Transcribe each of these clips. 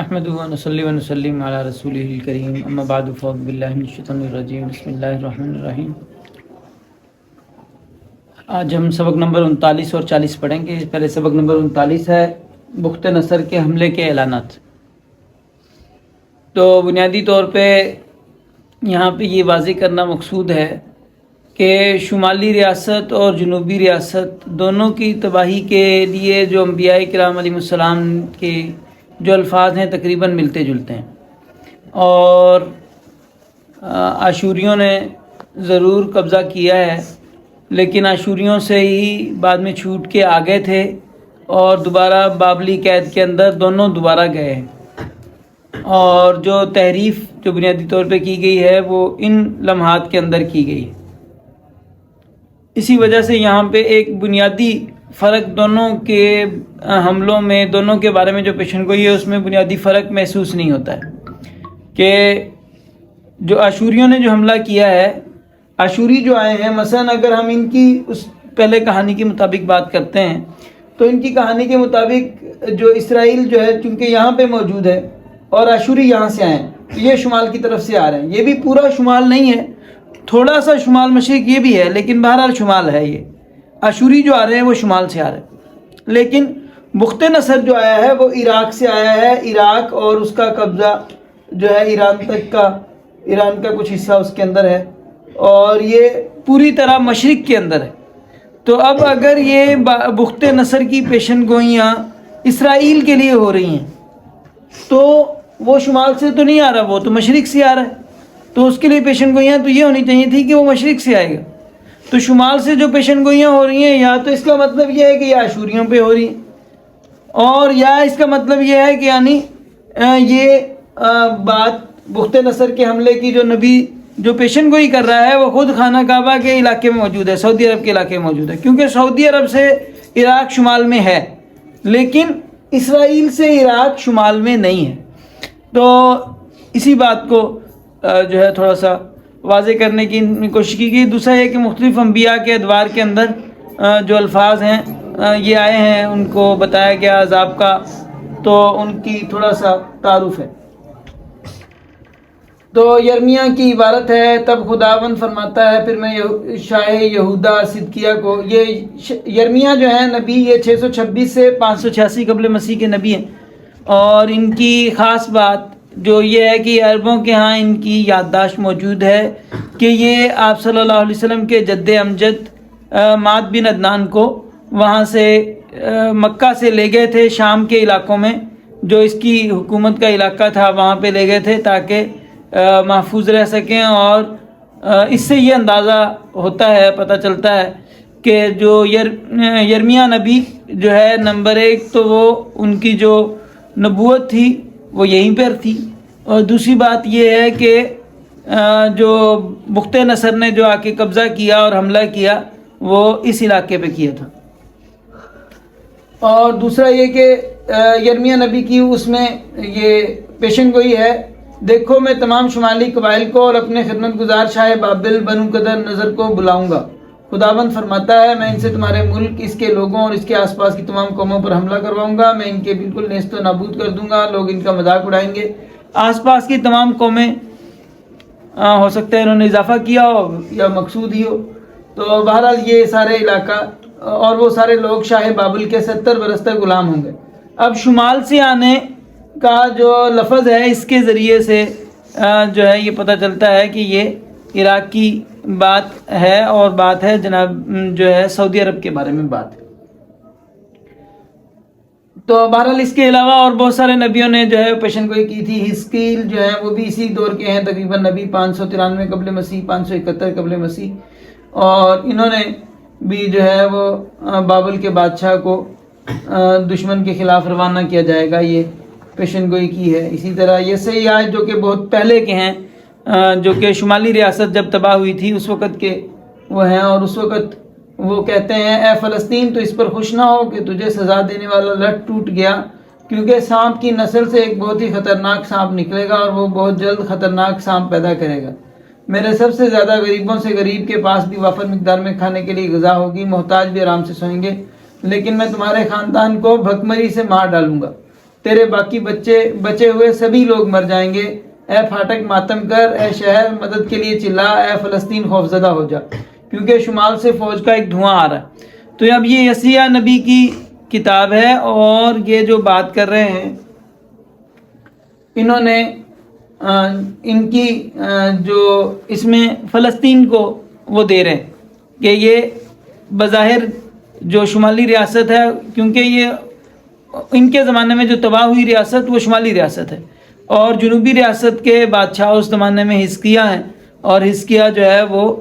نحمده ونصلي ونسلم على رسوله الكريم اما بعد فاعوذ بالله من الشیطان الرجیم بسم اللہ الرحمن الرحیم۔ آج ہم سبق نمبر 39 اور 40 پڑھیں گے۔ پہلے سبق نمبر 39 ہے بخت نصر کے حملے کے اعلانات۔ تو بنیادی طور پہ یہاں پہ یہ واضح کرنا مقصود ہے کہ شمالی ریاست اور جنوبی ریاست دونوں کی تباہی کے لیے جو انبیاء کرام علیہ السلام کے جو الفاظ ہیں تقریباً ملتے جلتے ہیں، اور آشوریوں نے ضرور قبضہ کیا ہے، لیکن آشوریوں سے ہی بعد میں چھوٹ کے آگے تھے اور دوبارہ بابلی قید کے اندر دونوں دوبارہ گئے ہیں، اور جو تحریف جو بنیادی طور پہ کی گئی ہے وہ ان لمحات کے اندر کی گئی ہے۔ اسی وجہ سے یہاں پہ ایک بنیادی فرق دونوں کے حملوں میں، دونوں کے بارے میں جو پیشن گوئی ہے اس میں بنیادی فرق محسوس نہیں ہوتا ہے کہ جو آشوریوں نے جو حملہ کیا ہے، آشوری جو آئے ہیں، مثلا اگر ہم ان کی اس پہلے کہانی کے مطابق بات کرتے ہیں تو ان کی کہانی کے مطابق جو اسرائیل جو ہے چونکہ یہاں پہ موجود ہے اور آشوری یہاں سے آئے ہیں، یہ شمال کی طرف سے آ رہے ہیں۔ یہ بھی پورا شمال نہیں ہے، تھوڑا سا شمال مشرق یہ بھی ہے، لیکن بہرحال شمال ہے۔ یہ آشوری جو آ رہے ہیں وہ شمال سے آ رہے ہیں، لیکن بخت نصر جو آیا ہے وہ عراق سے آیا ہے۔ عراق اور اس کا قبضہ جو ہے ایران تک کا، ایران کا کچھ حصہ اس کے اندر ہے، اور یہ پوری طرح مشرق کے اندر ہے۔ تو اب اگر یہ بخت نصر کی پیشن گوئیاں اسرائیل کے لیے ہو رہی ہیں تو وہ شمال سے تو نہیں آ رہا، وہ تو مشرق سے آ رہا ہے، تو اس کے لیے پیشن گوئیاں تو یہ ہونی چاہیے تھی کہ وہ مشرق سے آئے گا۔ تو شمال سے جو پیشن گوئیاں ہو رہی ہیں، یا تو اس کا مطلب یہ ہے کہ یہ آشوریوں پہ ہو رہی ہیں، اور یا اس کا مطلب یہ ہے کہ یعنی یہ بات بخت نصر کے حملے کی جو نبی جو پیشن گوئی کر رہا ہے وہ خود خانہ کعبہ کے علاقے میں موجود ہے، سعودی عرب کے علاقے میں موجود ہے، کیونکہ سعودی عرب سے عراق شمال میں ہے، لیکن اسرائیل سے عراق شمال میں نہیں ہے۔ تو اسی بات کو جو ہے تھوڑا سا واضح کرنے کی کوشش کی گئی۔ دوسرا یہ کہ مختلف انبیاء کے ادوار کے اندر جو الفاظ ہیں یہ آئے ہیں، ان کو بتایا گیا عذاب کا، تو ان کی تھوڑا سا تعارف ہے۔ تو یرمیہ کی عبارت ہے، تب خداوند فرماتا ہے پھر میں شاہ یہودا صدقیہ کو، یہ یرمیہ جو ہے نبی، یہ 626 سے 586 قبل مسیح کے نبی ہیں، اور ان کی خاص بات جو یہ ہے کہ عربوں کے ہاں ان کی یادداشت موجود ہے کہ یہ آپ صلی اللہ علیہ وسلم کے جد امجد ماد بن عدنان کو وہاں سے مکہ سے لے گئے تھے، شام کے علاقوں میں جو اس کی حکومت کا علاقہ تھا وہاں پہ لے گئے تھے تاکہ محفوظ رہ سکیں، اور اس سے یہ اندازہ ہوتا ہے، پتہ چلتا ہے کہ جو یرمیہ نبی جو ہے نمبر ایک تو وہ ان کی جو نبوت تھی وہ یہیں پر تھی، اور دوسری بات یہ ہے کہ جو بخت نصر نے جو آ کے قبضہ کیا اور حملہ کیا وہ اس علاقے پہ کیا تھا۔ اور دوسرا یہ کہ یرمیہ نبی کی اس میں یہ پیشن گوئی ہے، دیکھو میں تمام شمالی قبائل کو اور اپنے خدمت گزار شاہ بابل بنو قدر نظر کو بلاؤں گا۔ خداوند فرماتا ہے میں ان سے تمہارے ملک، اس کے لوگوں اور اس کے آس پاس کی تمام قوموں پر حملہ کرواؤں گا، میں ان کے بالکل نیست و نابود کر دوں گا، لوگ ان کا مذاق اڑائیں گے۔ آس پاس کی تمام قومیں ہو سکتا ہے انہوں نے اضافہ کیا ہو یا مقصود ہی ہو، تو بہرحال یہ سارے علاقہ اور وہ سارے لوگ شاہ بابل کے 70 برس تک غلام ہوں گے۔ اب شمال سے آنے کا جو لفظ ہے اس کے ذریعے سے جو ہے یہ پتہ چلتا ہے کہ یہ عراق کی بات ہے، اور بات ہے جناب جو ہے سعودی عرب کے بارے میں بات ہے۔ تو بہرحال اس کے علاوہ اور بہت سارے نبیوں نے جو ہے پیشن گوئی کی تھی۔ حزقیل جو ہے وہ بھی اسی دور کے ہیں، تقریباً نبی 593 قبل مسیح 571 قبل مسیح، اور انہوں نے بھی جو ہے وہ بابل کے بادشاہ کو دشمن کے خلاف روانہ کیا جائے گا یہ پیشن گوئی کی ہے۔ اسی طرح یہ صحیح آیت جو کہ بہت پہلے کے ہیں، جو کہ شمالی ریاست جب تباہ ہوئی تھی اس وقت کے وہ ہیں، اور اس وقت وہ کہتے ہیں اے فلسطین تو اس پر خوش نہ ہو کہ تجھے سزا دینے والا لٹ ٹوٹ گیا، کیونکہ سانپ کی نسل سے ایک بہت ہی خطرناک سانپ نکلے گا اور وہ بہت جلد خطرناک سانپ پیدا کرے گا۔ میرے سب سے زیادہ غریبوں سے غریب کے پاس بھی وافر مقدار میں کھانے کے لیے غذا ہوگی، محتاج بھی آرام سے سوئیں گے، لیکن میں تمہارے خاندان کو بھکمری سے مار ڈالوں گا۔ تیرے باقی بچے ہوئے سبھی لوگ مر جائیں گے۔ اے پھاٹک ماتم کر، اے شہر مدد کے لیے چلا، اے فلسطین خوفزدہ ہو جا، کیونکہ شمال سے فوج کا ایک دھواں آ رہا ہے۔ تو اب یہ یسیہ نبی کی کتاب ہے، اور یہ جو بات کر رہے ہیں انہوں نے ان کی جو اس میں فلسطین کو وہ دے رہے ہیں کہ یہ بظاہر جو شمالی ریاست ہے، کیونکہ یہ ان کے زمانے میں جو تباہ ہوئی ریاست وہ شمالی ریاست ہے، اور جنوبی ریاست کے بادشاہ اس زمانے میں حزقیہ ہیں، اور حزقیہ جو ہے وہ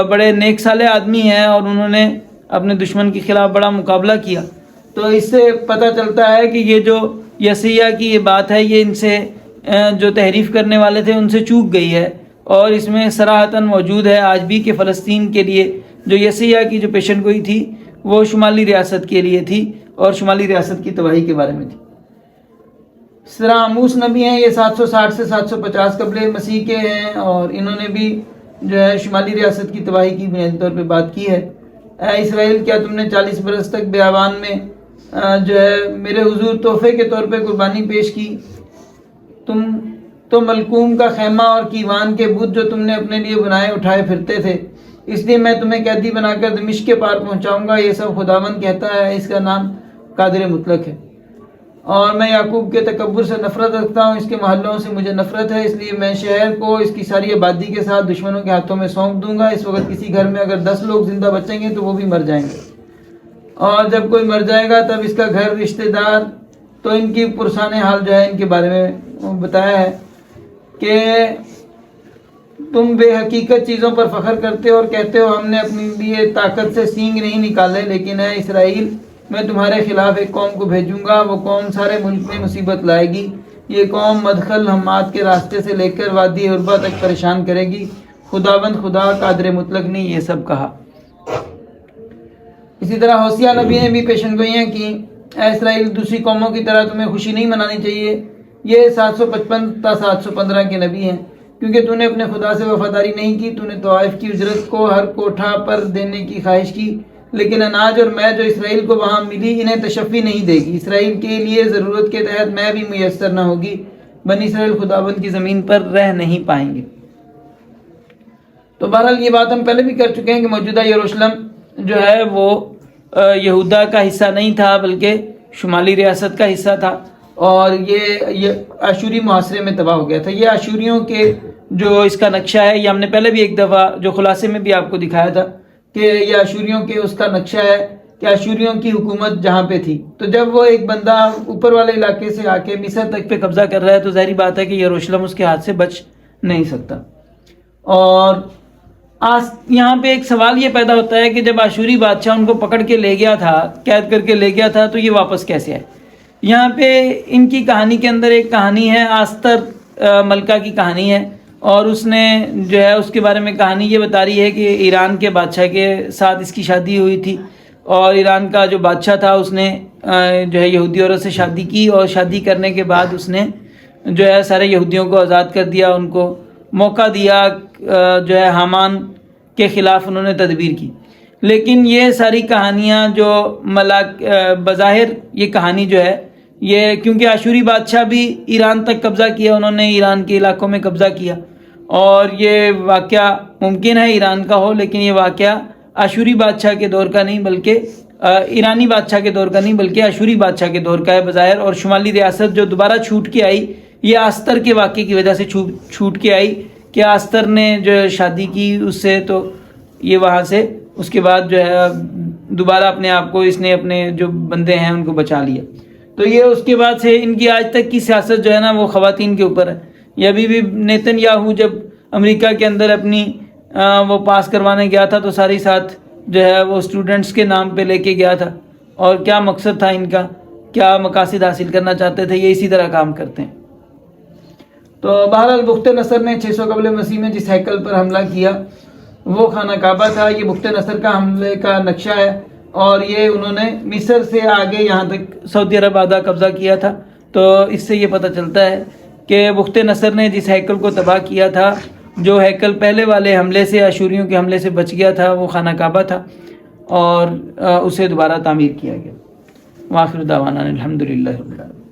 بڑے نیک صالح آدمی ہیں، اور انہوں نے اپنے دشمن کے خلاف بڑا مقابلہ کیا۔ تو اس سے پتہ چلتا ہے کہ یہ جو یسیہ کی یہ بات ہے یہ ان سے جو تحریف کرنے والے تھے ان سے چوک گئی ہے، اور اس میں صراحتاً موجود ہے آج بھی کہ فلسطین کے لیے جو یسیہ کی جو پیشن گوئی تھی وہ شمالی ریاست کے لیے تھی، اور شمالی ریاست کی تباہی کے بارے میں تھی۔ اس طرح آموس نبی ہیں، یہ 760 سے 750 قبل مسیح کے ہیں، اور انہوں نے بھی جو ہے شمالی ریاست کی تباہی کی بنیادی طور پہ بات کی ہے۔ اے اسرائیل، کیا تم نے 40 برس تک بیابان میں جو ہے میرے حضور تحفے کے طور پہ قربانی پیش کی؟ تم تو ملکوم کا خیمہ اور کیوان کے بت جو تم نے اپنے لیے بنائے اٹھائے پھرتے تھے، اس لیے میں تمہیں قیدی بنا کر دمشق کے پار پہنچاؤں گا۔ یہ سب خداوند کہتا ہے، اس کا نام قادر مطلق ہے۔ اور میں یعقوب کے تکبر سے نفرت رکھتا ہوں، اس کے محلوں سے مجھے نفرت ہے، اس لیے میں شہر کو اس کی ساری آبادی کے ساتھ دشمنوں کے ہاتھوں میں سونپ دوں گا۔ اس وقت کسی گھر میں اگر 10 لوگ زندہ بچیں گے تو وہ بھی مر جائیں گے، اور جب کوئی مر جائے گا تب اس کا گھر رشتہ دار۔ تو ان کی پرسان حال جو ہے ان کے بارے میں بتایا ہے کہ تم بے حقیقت چیزوں پر فخر کرتے ہو اور کہتے ہو ہم نے اپنے لیے طاقت سے سینگ نہیں نکالے، لیکن اے اسرائیل، میں تمہارے خلاف ایک قوم کو بھیجوں گا، وہ قوم سارے ملک میں مصیبت لائے گی۔ یہ قوم مدخل حماد کے راستے سے لے کر وادی عربہ تک پریشان کرے گی۔ خداوند خدا قادر مطلق نے یہ سب کہا۔ اسی طرح ہوسیہ نبی نے بھی پیشن گوئیاں کی، اے اسرائیل، دوسری قوموں کی طرح تمہیں خوشی نہیں منانی چاہیے۔ یہ 755 تا 715 کے نبی ہیں، کیونکہ تو نے اپنے خدا سے وفاداری نہیں کی، تو نے طوائف کی اجرت کو ہر کوٹھا پر دینے کی خواہش کی، لیکن اناج اور میں جو اسرائیل کو وہاں ملی انہیں تشفی نہیں دے گی۔ اسرائیل کے لیے ضرورت کے تحت میں بھی میسر نہ ہوگی، بنی اسرائیل خداوند کی زمین پر رہ نہیں پائیں گے۔ تو بہرحال یہ بات ہم پہلے بھی کر چکے ہیں کہ موجودہ یروشلم جو ہے وہ یہودا کا حصہ نہیں تھا، بلکہ شمالی ریاست کا حصہ تھا، اور یہ اشوری محاصرے میں تباہ ہو گیا تھا۔ یہ اشوریوں کے جو اس کا نقشہ ہے، یہ ہم نے پہلے بھی ایک دفعہ جو خلاصے میں بھی آپ کو دکھایا تھا کہ یہ اشوریوں کے اس کا نقشہ ہے کہ اشوریوں کی حکومت جہاں پہ تھی، تو جب وہ ایک بندہ اوپر والے علاقے سے آ کے مصر تک پہ قبضہ کر رہا ہے تو ظاہری بات ہے کہ یروشلم اس کے ہاتھ سے بچ نہیں سکتا۔ اور یہاں پہ ایک سوال یہ پیدا ہوتا ہے کہ جب اشوری بادشاہ ان کو پکڑ کے لے گیا تھا، قید کر کے لے گیا تھا، تو یہ واپس کیسے آئے؟ یہاں پہ ان کی کہانی کے اندر ایک کہانی ہے، آستر ملکہ کی کہانی ہے، اور اس نے جو ہے اس کے بارے میں کہانی یہ بتا رہی ہے کہ ایران کے بادشاہ کے ساتھ اس کی شادی ہوئی تھی، اور ایران کا جو بادشاہ تھا اس نے جو ہے یہودی عورت سے شادی کی، اور شادی کرنے کے بعد اس نے جو ہے سارے یہودیوں کو آزاد کر دیا، ان کو موقع دیا، جو ہے حامان کے خلاف انہوں نے تدبیر کی۔ لیکن یہ ساری کہانیاں جو بظاہر یہ کہانی جو ہے یہ کیونکہ اشوری بادشاہ بھی ایران تک قبضہ کیا، انہوں نے ایران کے علاقوں میں قبضہ کیا، اور یہ واقعہ ممکن ہے ایران کا ہو، لیکن یہ واقعہ اشوری بادشاہ کے دور کا نہیں بلکہ ایرانی بادشاہ کے دور کا نہیں بلکہ اشوری بادشاہ کے دور کا ہے بظاہر۔ اور شمالی ریاست جو دوبارہ چھوٹ کے آئی، یہ آستر کے واقعے کی وجہ سے چھوٹ کے آئی کہ آستر نے جو شادی کی اس سے، تو یہ وہاں سے اس کے بعد جو ہے دوبارہ اپنے آپ کو اس نے اپنے جو بندے ہیں ان کو بچا لیا۔ تو یہ اس کے بعد سے ان کی آج تک کی سیاست جو ہے نا وہ خواتین کے اوپر ہے۔ یہ ابھی بھی نیتن یاہو جب امریکہ کے اندر اپنی وہ پاس کروانے گیا تھا تو ساری ساتھ جو ہے وہ اسٹوڈنٹس کے نام پہ لے کے گیا تھا، اور کیا مقصد تھا ان کا، کیا مقاصد حاصل کرنا چاہتے تھے، یہ اسی طرح کام کرتے ہیں۔ تو بہرحال بخت نصر نے 600 قبل مسیح میں جس ہیکل پر حملہ کیا وہ خانہ کعبہ تھا۔ یہ بخت نصر کا حملے کا نقشہ ہے، اور یہ انہوں نے مصر سے آگے یہاں تک سعودی عرب آدھا قبضہ کیا تھا۔ تو اس سے یہ پتہ چلتا ہے کہ بخت نصر نے جس ہیکل کو تباہ کیا تھا، جو ہیکل پہلے والے حملے سے اشوریوں کے حملے سے بچ گیا تھا، وہ خانہ کعبہ تھا، اور اسے دوبارہ تعمیر کیا گیا۔ وآخر دعوانا الحمدللہ رب العالمین۔